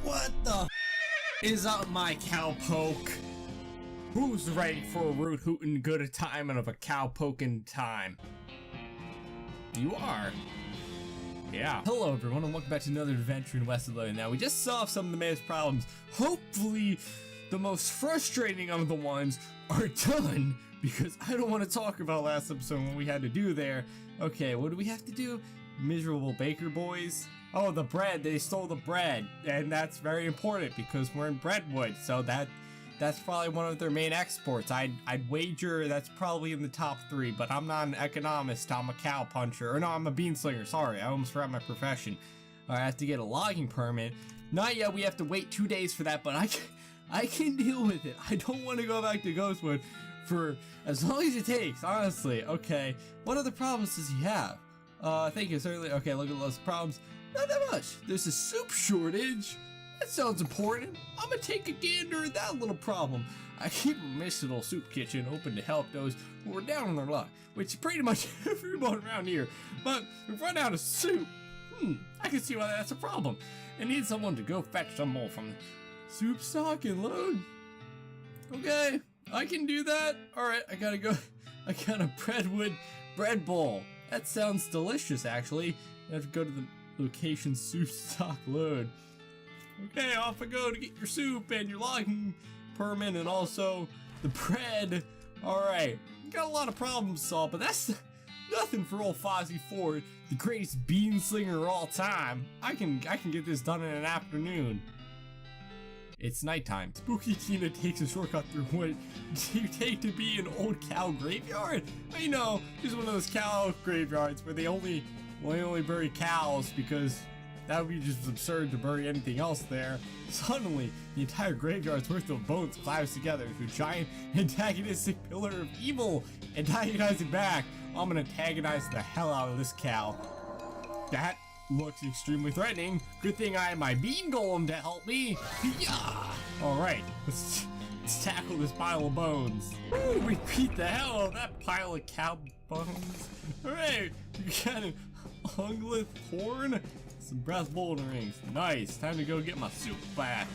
What the is up, my cowpoke? Who's ready for a root hootin' good a time and of a cowpoking time? You are. Yeah. Hello everyone and welcome back to another adventure in West of Loathing. Now we just solved some of the man's problems. Hopefully the most frustrating of the ones are done, because I don't want to talk about last episode what we had to do there. Okay, what do we have to do? Miserable baker boys. Oh, the bread, they stole the bread, and that's very important because we're in Breadwood, so that's probably one of their main exports. I'd wager that's probably in the top 3, but I'm not an economist, I'm a cow puncher. Or no, I'm a bean slinger, sorry, I almost forgot my profession. I have to get a logging permit. Not yet, we have to wait 2 days for that, but I can deal with it. I don't want to go back to Ghostwood for as long as it takes, honestly. Okay, what other problems does he have? Thank you, certainly. Okay, look at those problems. Not that much. There's a soup shortage. That sounds important. I'm gonna take a gander at that little problem. I keep a missional soup kitchen open to help those who are down on their luck, which is pretty much everyone around here. But we've run out of soup. I can see why that's a problem. I need someone to go fetch some more from the soup stock and load. Okay, I can do that. Alright, I gotta go. I got a Breadwood bread bowl. That sounds delicious, actually. I have to go to the location soup stock load. Okay, off I go to get your soup and your logging permit and also the bread. Alright, got a lot of problems solved, but that's nothing for old Fozzie Ford, the greatest bean slinger of all time. I can get this done in an afternoon. It's nighttime. Spooky Tina takes a shortcut through what you take to be an old cow graveyard. I know, this is one of those cow graveyards where they only bury cows because that would be just absurd to bury anything else there. Suddenly, the entire graveyard's worth of bones collapse together into a giant antagonistic pillar of evil. Antagonizing back, I'm gonna antagonize the hell out of this cow. That looks extremely threatening. Good thing I have my bean golem to help me. Yeah. Alright, let's tackle this pile of bones. Ooh, we beat the hell out of that pile of cow bones. Alright, we got an unglet horn, some brass bowling rings. Nice, time to go get my soup back.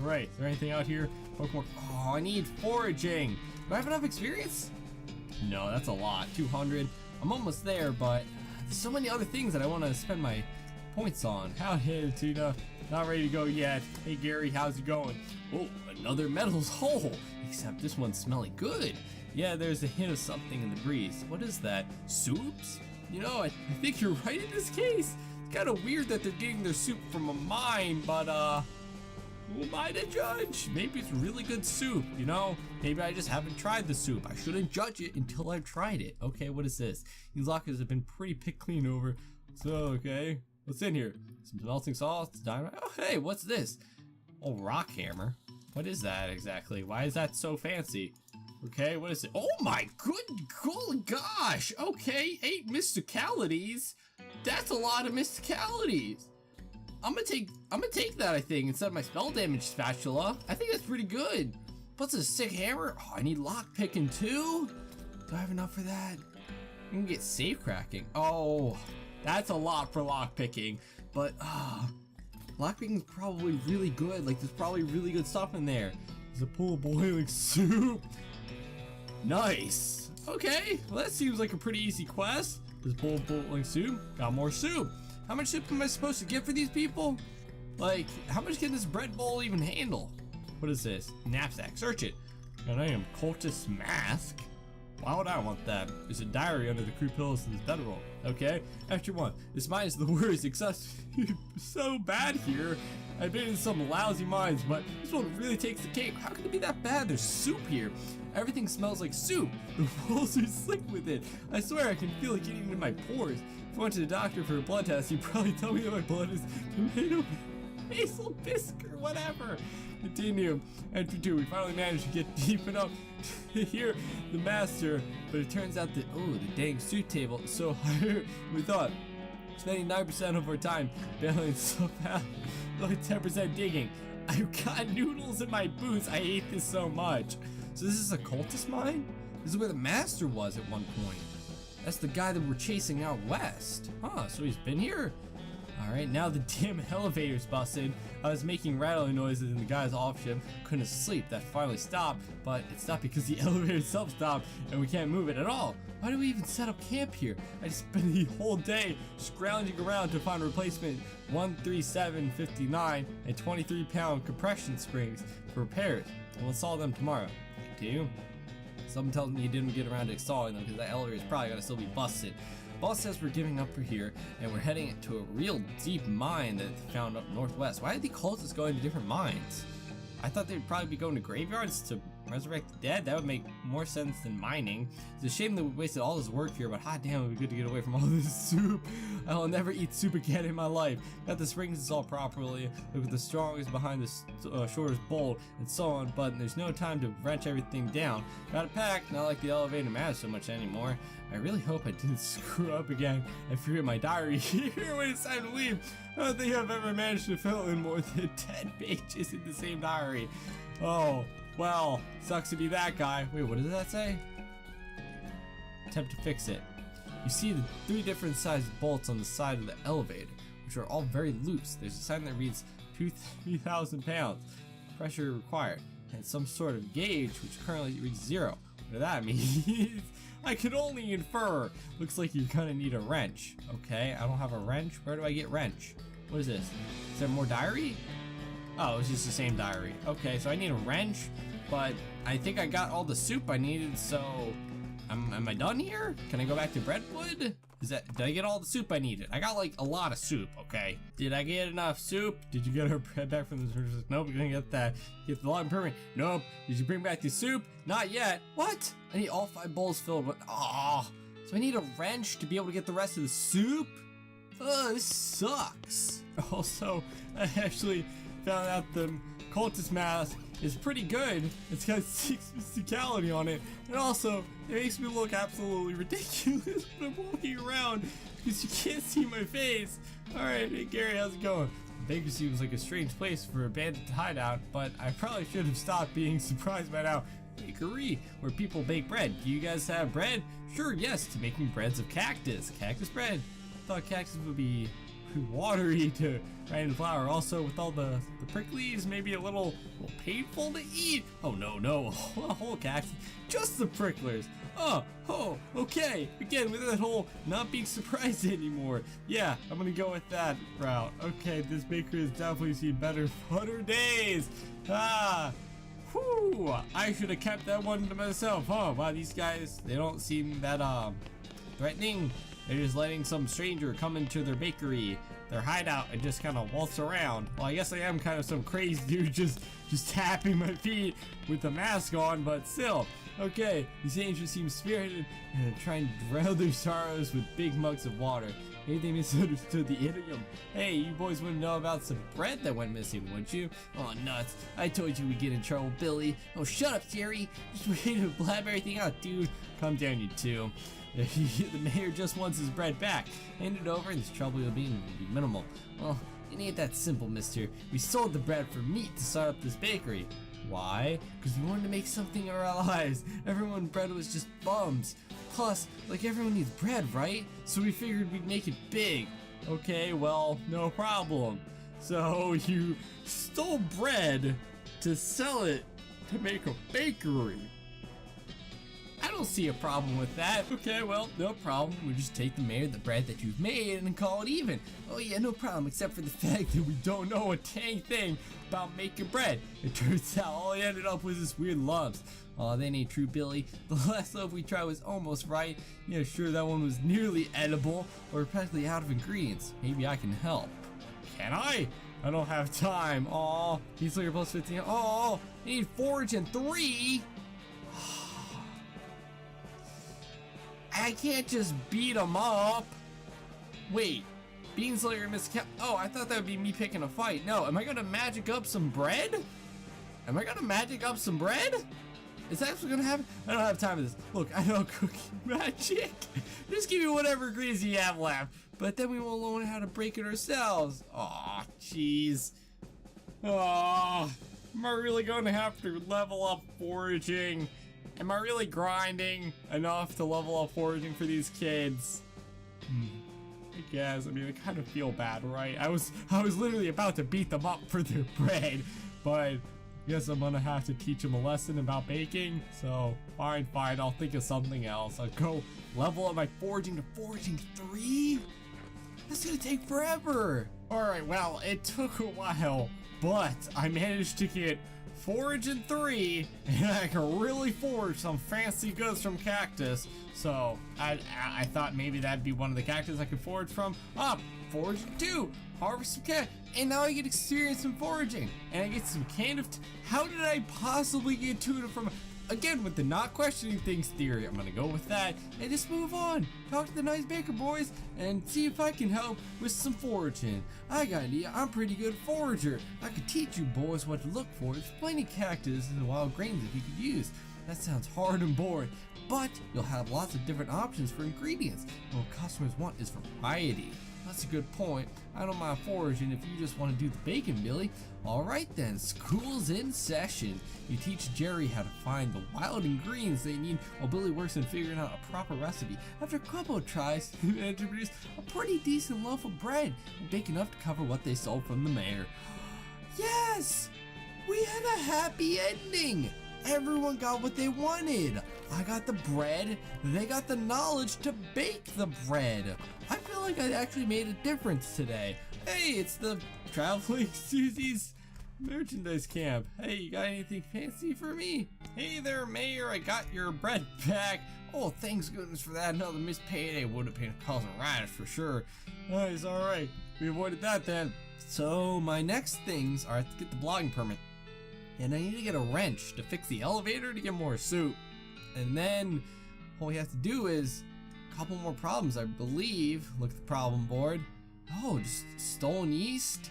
Alright, is there anything out here? Pokemon. Oh, I need foraging. Do I have enough experience? No, that's a lot. 200. I'm almost there, but there's so many other things that I want to spend my points on. Howdy, Tina. Not ready to go yet. Hey, Gary, how's it going? Oh, another metals hole. Except this one's smelling good. Yeah, there's a hint of something in the breeze. What is that? Soups? You know, I think you're right in this case. It's kind of weird that they're getting their soup from a mine, but who am I to judge? Maybe it's really good soup, you know? Maybe I just haven't tried the soup. I shouldn't judge it until I've tried it. Okay, what is this? These lockers have been pretty picked clean over. So, okay. What's in here? Some melting salt, dynamite. Oh, hey, what's this? Oh, rock hammer. What is that exactly? Why is that so fancy? Okay, what is it? Oh my good gosh! Okay, 8 mysticalities. That's a lot of mysticalities. I'm gonna take that, I think, instead of my spell damage spatula. I think that's pretty good. What's a sick hammer? Oh, I need lock picking too. Do I have enough for that? I can get safe cracking. Oh, that's a lot for lock picking. But lock picking is probably really good. Like, there's probably really good stuff in there. There's a pool of boiling soup. Nice. Okay, well that seems like a pretty easy quest. There's a bowl of boiling soup. Got more soup. How much soup am I supposed to get for these people? Like, how much can this bread bowl even handle? What is this? Knapsack. Search it. And I am cultist mask. Why would I want that? There's a diary under the crew pillows in this bedroll. Okay. After 1. This mine is the worst. Except so bad here. I've been in some lousy mines, but this one really takes the cake. How can it be that bad? There's soup here. Everything smells like soup. The walls are slick with it. I swear I can feel it getting into my pores. If I went to the doctor for a blood test, he'd probably tell me that my blood is tomato, basil, bisque, or whatever. Continue. Entry 2. We finally managed to get deep enough to hear the master, but it turns out that, oh, the dang suit table is so higher than we thought. Spending 9% of our time bailing stuff out, only 10% digging. I've got noodles in my boots. I hate this so much. So this is a cultist mine? This is where the master was at one point. That's the guy that we're chasing out west. Huh, so he's been here? Alright, now the damn elevator's busted. I was making rattling noises and the guys off shift couldn't sleep. That finally stopped, but it stopped because the elevator itself stopped and we can't move it at all. Why do we even set up camp here? I just spent the whole day scrounging around to find replacement 13759 and 23-pound compression springs for repairs. We'll install them tomorrow. Do you? Someone tells me you didn't get around to installing them because that elevator is probably gonna still be busted. Boss says we're giving up for here and we're heading to a real deep mine that they found up northwest. Why did they call us going to different mines? I thought they'd probably be going to graveyards to resurrect the dead. That would make more sense than mining. It's a shame that we wasted all this work here, but hot damn, it would be good to get away from all this soup. I will never eat soup again in my life. Got the springs installed properly. Look at the strongest behind the shortest bolt, and so on. But there's no time to wrench everything down. Got it packed. Not like the elevator matters so much anymore. I really hope I didn't screw up again and forget my diary here when it's time to leave. I don't think I've ever managed to fill in more than 10 pages in the same diary. Oh, well, sucks to be that guy. Wait, what does that say? Attempt to fix it. You see the 3 different sized bolts on the side of the elevator, which are all very loose. There's a sign that reads 3,000 pounds, pressure required, and some sort of gauge which currently reads 0. What does that mean? I can only infer. Looks like you're gonna need a wrench. Okay, I don't have a wrench. Where do I get wrench? What is this? Is there more diary? Oh, it's just the same diary. Okay, so I need a wrench, but I think I got all the soup I needed, so am I done here? Can I go back to Brentwood? Did I get all the soup I needed? I got like a lot of soup, okay? Did I get enough soup? Did you get her bread back from the church? Nope, you're gonna get that. Get the log permit? Nope. Did you bring back the soup? Not yet. What? I need all 5 bowls filled with, so I need a wrench to be able to get the rest of the soup? This sucks. Also, I actually found out the cultist mask is pretty good. It's got 6 physicality on it, and also it makes me look absolutely ridiculous when I'm walking around because you can't see my face. Alright, hey Gary, how's it going? The bakery seems like a strange place for a bandit to hide out, but I probably should have stopped being surprised by now. Bakery, where people bake bread. Do you guys have bread? Sure, yes, to making breads of cactus. Cactus bread. I thought cactus would be watery to grind flour. Also, with all the pricklies, maybe a little painful to eat. Oh no, a whole cactus. Just the pricklers. Oh, okay. Again, with that whole not being surprised anymore. Yeah, I'm gonna go with that route. Okay, this bakery has definitely seen better days. Whew, I should have kept that one to myself, huh? Wow, these guys, they don't seem that, threatening. They're just letting some stranger come into their bakery, their hideout, and just kind of waltz around. Well, I guess I am kind of some crazy dude just tapping my feet with the mask on, but still. Okay, these angels seem spirited and trying to drown their sorrows with big mugs of water. Maybe they misunderstood the idiom. Hey, you boys wouldn't know about some bread that went missing, wouldn't you? Oh, nuts. I told you we'd get in trouble, Billy. Oh, shut up, Jerry. Just ready to blab everything out, dude. Calm down, you two. The mayor just wants his bread back. Hand it over and this trouble will be minimal. Well, it ain't that simple, mister. We sold the bread for meat to start up this bakery. Why? Because we wanted to make something of our lives. Everyone bread was just bums. Plus, like, everyone needs bread, right? So we figured we'd make it big. Okay, well, no problem. So you stole bread to sell it to make a bakery. I don't see a problem with that. Okay, well, no problem. We just take the mayor the bread that you've made and call it even. Oh yeah, no problem, except for the fact that we don't know a dang thing about making bread. It turns out all he ended up with this weird lumps. Oh, that ain't true, Billy. The last loaf we tried was almost right. Yeah, sure, that one was nearly edible, or practically out of ingredients. Maybe I can help. Can I? I don't have time. Aw, he's like plus 15. Oh, I need forage and 3. I can't just beat him up. Wait, Beanslayer and Miss Cap. Oh, I thought that would be me picking a fight. No, am I gonna magic up some bread? Am I gonna magic up some bread? Is that what's gonna happen? I don't have time for this. Look, I know cooking magic. Just give me whatever ingredients you have left. But then we won't learn how to break it ourselves. Aw, jeez. Oh, am I really gonna have to level up foraging? Am I really grinding enough to level up foraging for these kids? I guess. I mean, I kind of feel bad, right? I was literally about to beat them up for their bread, but I guess I'm gonna have to teach them a lesson about baking. So fine, I'll think of something else. I'll go level up my foraging to foraging 3. That's gonna take forever. All right, well, it took a while, but I managed to get foraging 3, and I can really forage some fancy goods from cactus. So I thought maybe that'd be one of the cactus I could forage from. Foraging 2, harvest some cactus, and now I get experience in foraging, and I get some can of. How did I possibly get tuna from? Again, with the not questioning things theory, I'm gonna go with that and just move on. Talk to the nice baker boys and see if I can help with some foraging. I got an idea, I'm a pretty good forager. I could teach you boys what to look for. There's plenty of cactus and wild grains that you could use. That sounds hard and boring, but you'll have lots of different options for ingredients. And what customers want is variety. That's a good point. I don't mind foraging if you just want to do the baking, Billy. Alright then, school's in session. You teach Jerry how to find the wild ingredients they need while Billy works on figuring out a proper recipe. After a couple of tries, he managed to produce a pretty decent loaf of bread and bake enough to cover what they sold from the mayor. Yes! We had a happy ending! Everyone got what they wanted. I got the bread, they got the knowledge to bake the bread. I feel like I actually made a difference today. Hey, it's the Traveling Susie's merchandise camp. Hey, you got anything fancy for me? Hey there, Mayor, I got your bread back. Oh, thanks goodness for that. Another missed payday would have been causing riots for sure. Nice, alright. We avoided that then. So, my next things are to get the blogging permit. And I need to get a wrench to fix the elevator to get more soup. And then all we have to do is a couple more problems, I believe. Look at the problem board. Oh, just stolen yeast?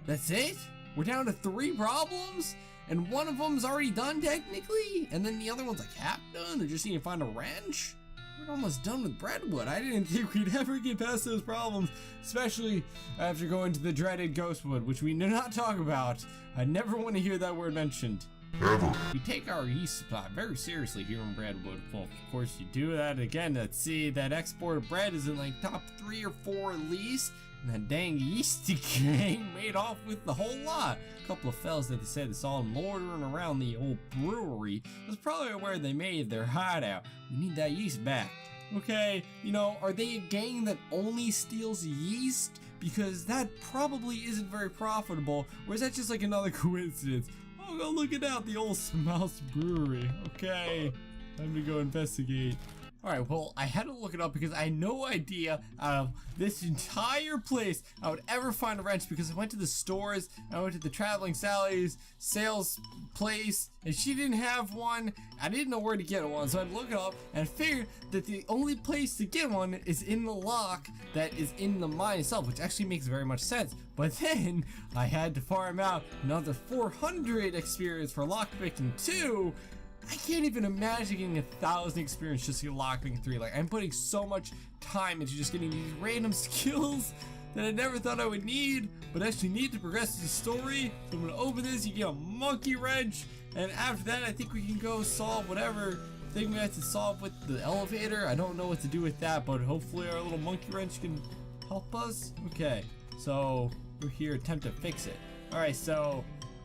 That's it? We're down to 3 problems? And one of them's already done technically? And then the other one's like half done? Or just need to find a wrench? We're almost done with Breadwood. I didn't think we'd ever get past those problems, especially after going to the dreaded Ghostwood, which we did not talk about. I never want to hear that word mentioned. Ever. We take our yeast supply very seriously here in Breadwood. Well, of course you do that again. Let's see, that export of bread is in like top 3 or 4 at least. And that dang yeasty gang made off with the whole lot. A couple of fellas that they said they saw them loitering around the old brewery. That's probably where they made their hideout. We need that yeast back. Okay, you know, are they a gang that only steals yeast? Because that probably isn't very profitable. Or is that just like another coincidence? Oh, go look it out, the old Mouse Brewery. Okay, time to go investigate. Alright, well, I had to look it up because I had no idea out of this entire place I would ever find a wrench, because I went to the stores, I went to the Traveling Sally's sales place, and she didn't have one. I didn't know where to get one, so I had to look it up and figured that the only place to get one is in the lock that is in the mine itself, which actually makes very much sense. But then I had to farm out another 400 experience for lockpicking 2. I can't even imagine getting 1,000 experience just to get lockpicking 3. Like, I'm putting so much time into just getting these random skills that I never thought I would need, but actually need to progress the story. So I'm gonna open this, you get a monkey wrench, and after that I think we can go solve whatever thing we have to solve with the elevator. I don't know what to do with that, but hopefully our little monkey wrench can help us. Okay, so we're here, attempt to fix it. Alright, so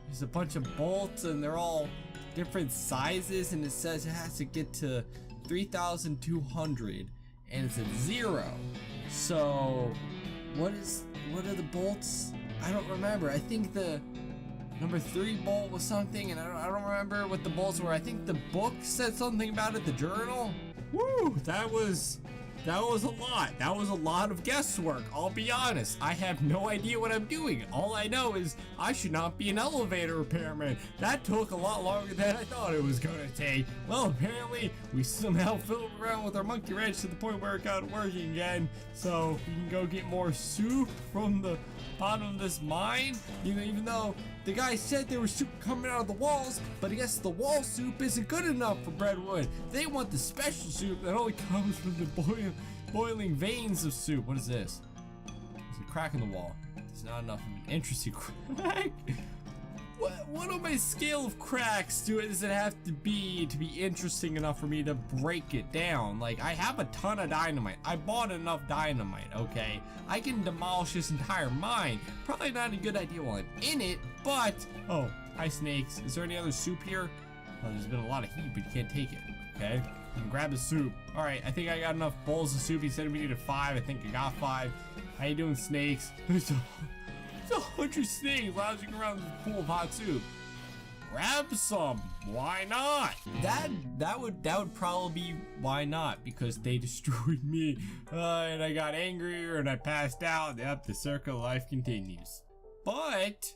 there's a bunch of bolts and they're all different sizes, and it says it has to get to 3,200 and it's at 0. So what are the bolts? I don't remember. I think the number 3 bolt was something, and I don't remember what the bolts were. I think the book said something about it, the journal. Woo, that was a lot. That was a lot of guesswork, I'll be honest. I have no idea what I'm doing. All I know is I should not be an elevator repairman. That took a lot longer than I thought it was gonna take. Well, apparently we somehow fiddled around with our monkey wrench to the point where it got working again. So we can go get more soup from the bottom of this mine. You know, even though the guy said there was soup coming out of the walls, but I guess the wall soup isn't good enough for Breadwood. They want the special soup that only comes from the boiling veins of soup. What is this? There's a crack in the wall. It's not enough of an interesting crack. What a my scale of cracks does it have to be interesting enough for me to break it down? Like, I have a ton of dynamite. I bought enough dynamite, okay? I can demolish this entire mine. Probably not a good idea while I'm in it, but... Oh, hi snakes. Is there any other soup here? Oh, there's been a lot of heat, but you can't take it, okay? You can grab the soup. All right, I think I got enough bowls of soup. He said we needed 5. I think I got 5. How you doing, snakes? There's 100 snakes lounging around this pool of hot soup. Grab some. Why not? That would probably be why not, because they destroyed me and I got angrier and I passed out. Yep, the circle of life continues. But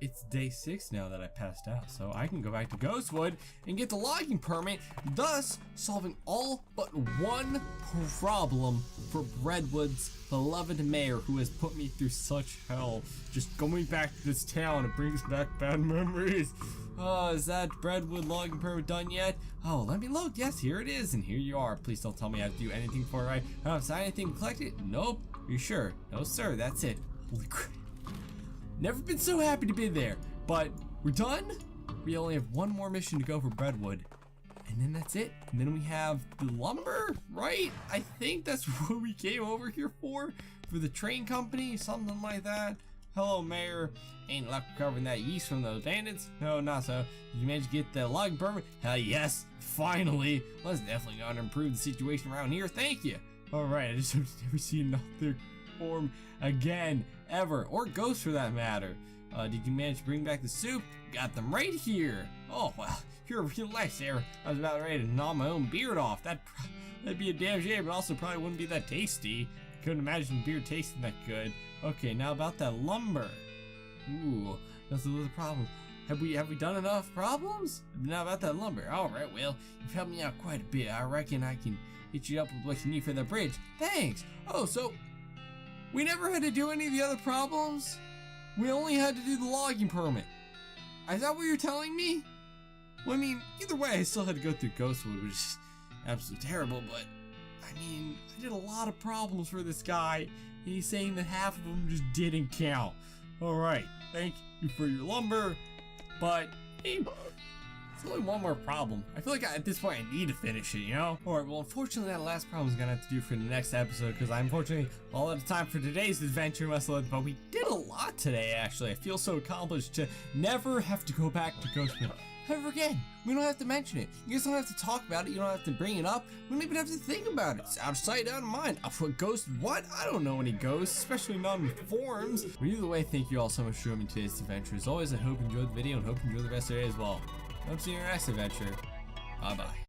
it's day 6 now that I passed out, so I can go back to Ghostwood and get the logging permit, thus solving all but one problem for Breadwood's beloved mayor, who has put me through such hell. Just going back to this town, it brings back bad memories. Oh, is that Breadwood logging permit done yet? Oh, let me look. Yes, here it is, and here you are. Please don't tell me I have to do anything for it, right? I don't have to sign anything to collect it? Nope. You sure? No, sir. That's it. Holy crap. Never been so happy to be there, but we're done. We only have one more mission to go for Breadwood, and then that's it. And then we have the lumber, right? I think that's what we came over here for the train company, something like that. Hello, Mayor. Ain't luck recovering that yeast from those bandits? No, not so. Did you manage to get the logging permit? Hell yes, finally. Well, that's definitely gonna improve the situation around here. Thank you. All right, I just hope to never see another form again, ever, or ghost for that matter. Did you manage to bring back the soup? Got them right here. Oh, well, you're a real lifesaver. I was about ready to gnaw my own beard off. That'd be a damn shame, but also probably wouldn't be that tasty. Couldn't imagine beer tasting that good. Okay, now about that lumber. Ooh, that's another problem. Have we done enough problems? Now about that lumber. All right, well, you've helped me out quite a bit. I reckon I can hit you up with what you need for the bridge. Thanks. Oh, so we never had to do any of the other problems? We only had to do the logging permit. Is that what you're telling me? Well, I mean, either way, I still had to go through Ghostwood, which is absolutely terrible, but I mean, I did a lot of problems for this guy, and he's saying that half of them just didn't count. Alright, thank you for your lumber, but hey, it's only one more problem. I feel like at this point I need to finish it, you know? Alright, well, unfortunately that last problem is gonna have to do for the next episode, because I unfortunately all out of time for today's adventure in Westwood, but we did a lot today, actually. I feel so accomplished to never have to go back to Ghostwood ever again. We don't have to mention it. You guys don't have to talk about it. You don't have to bring it up. We don't even have to think about it. It's out of sight, out of mind. A ghost? What? I don't know any ghosts, especially not in forms. But either way, thank you all so much for joining me today's adventure. As always, I hope you enjoyed the video and hope you enjoy the rest of the day as well. Hope to see you in your next adventure. Bye-bye.